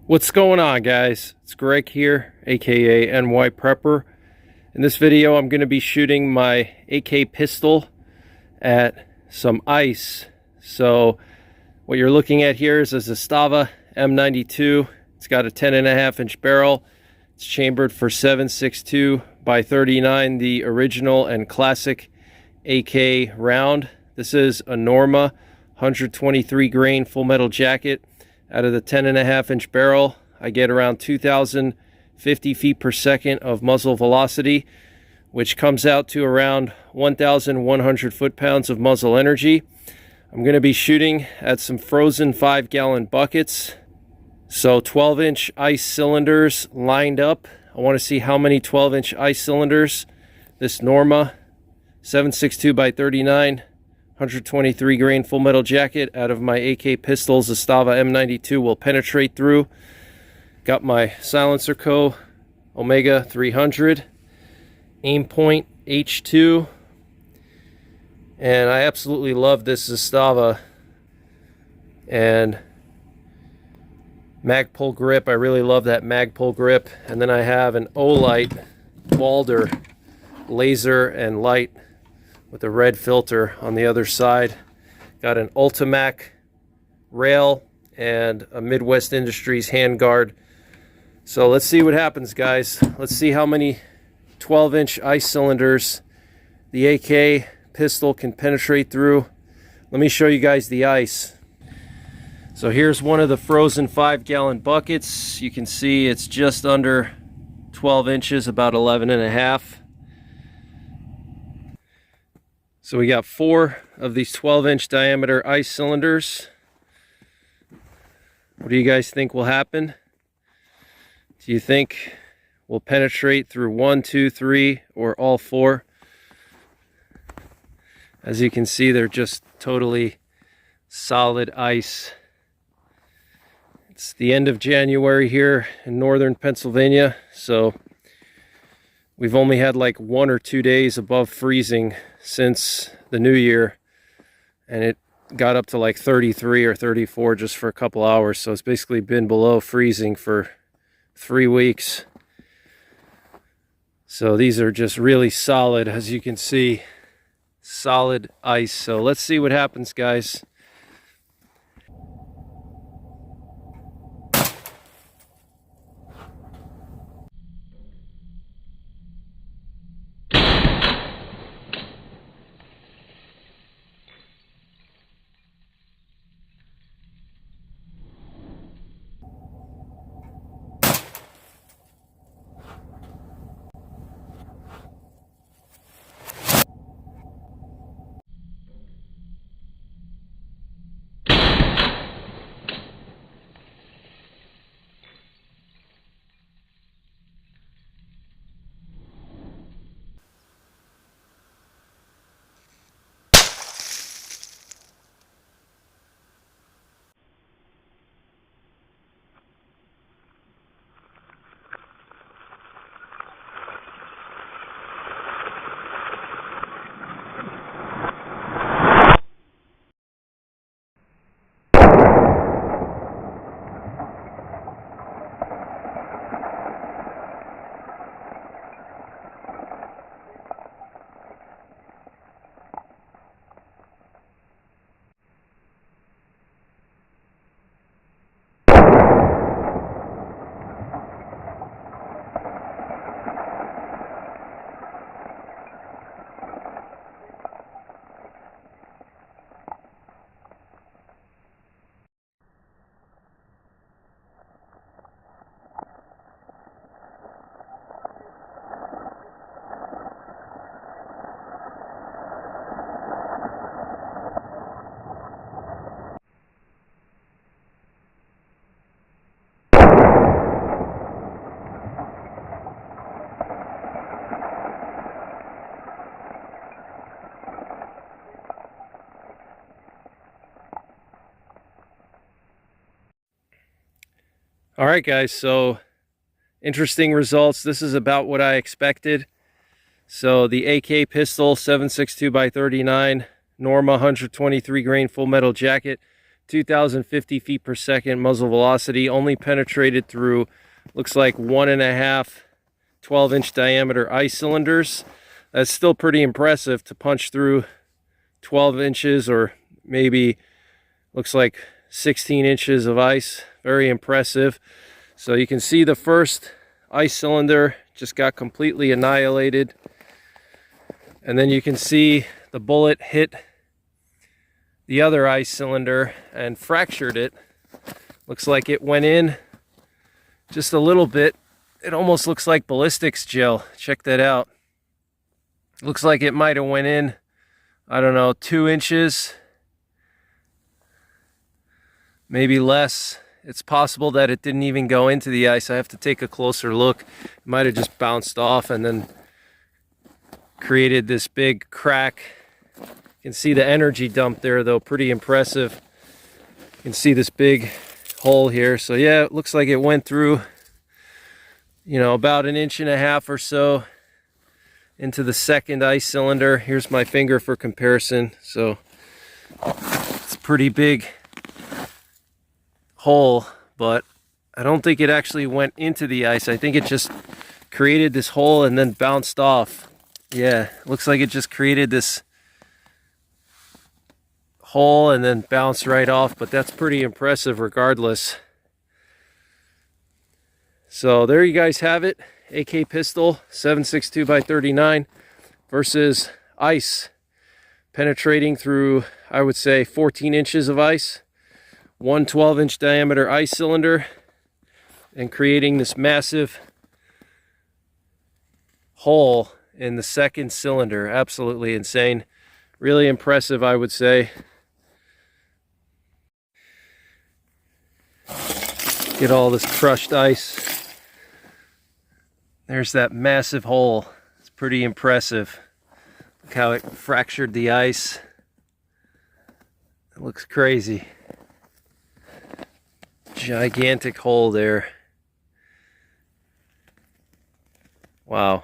What's going on, guys? It's Greg here, aka NYPrepper. In this video I'm going to be shooting my AK pistol at some ice. So what you're looking at here is a Zastava M92. It's got a 10.5 inch barrel. It's chambered for 7.62 by 39, the original and classic AK round. This is a Norma 123 grain full metal jacket. Out of the 10.5 inch barrel, I get around 2,050 feet per second of muzzle velocity, which comes out to around 1,100 foot-pounds of muzzle energy. I'm going to be shooting at some frozen 5-gallon buckets. So 12-inch ice cylinders lined up. I want to see how many 12-inch ice cylinders this Norma 7.62 by 39 123 grain full metal jacket out of my AK pistol Zastava M92 will penetrate through. Got my Silencer Co. Omega 300, aim point H2, and I absolutely love this Zastava. And Magpul grip, I really love that Magpul grip. And then I have an Olight Walder laser and light with a red filter on the other side. Got an Ultimac rail and a Midwest Industries handguard. So let's see what happens, guys. Let's see how many 12-inch ice cylinders the AK pistol can penetrate through. Let me show you guys the ice. So here's one of the frozen 5-gallon buckets. You can see it's just under 12 inches, about 11.5. So we got 4 of these 12-inch diameter ice cylinders. What do you guys think will happen? Do you think we'll penetrate through 1, 2, 3, or all 4? As you can see, they're just totally solid ice. It's the end of January here in northern Pennsylvania, so we've only had like 1 or 2 days above freezing since the new year, and it got up to like 33 or 34 just for a couple hours. So it's basically been below freezing for 3 weeks. So these are just really solid, as you can see, solid ice. So let's see what happens, guys. All right, guys, so interesting results. This is about what I expected. So the AK pistol 7.62 by 39 Norma 123 grain full metal jacket 2,050 feet per second muzzle velocity, only penetrated through, looks like 1.5 12-inch diameter ice cylinders. That's still pretty impressive to punch through 12 inches or maybe looks like 16 inches of ice. Very impressive. So you can see the first ice cylinder just got completely annihilated. And then you can see the bullet hit the other ice cylinder and fractured it. Looks like it went in just a little bit. It almost looks like ballistics gel. Check that out. Looks like it might have went in, I don't know, 2 inches, maybe less. It's possible that it didn't even go into the ice. I have to take a closer look. It might have just bounced off and then created this big crack. You can see the energy dump there though, pretty impressive. You can see this big hole here. So yeah, it looks like it went through, you know, about 1.5 inches or so into the second ice cylinder. Here's my finger for comparison. So it's a pretty big hole, but I don't think it actually went into the ice. I think it just created this hole and then bounced off. Yeah, looks like it just created this hole and then bounced right off, but that's pretty impressive regardless. So there you guys have it. AK pistol 7.62x39 versus ice penetrating through, I would say, 14 inches of ice, one 12-inch diameter ice cylinder, and creating this massive hole in the second cylinder. Absolutely insane. Really impressive, I would say. Get all this crushed ice. There's that massive hole. It's pretty impressive. Look how it fractured the ice. It looks crazy. Gigantic hole there. Wow.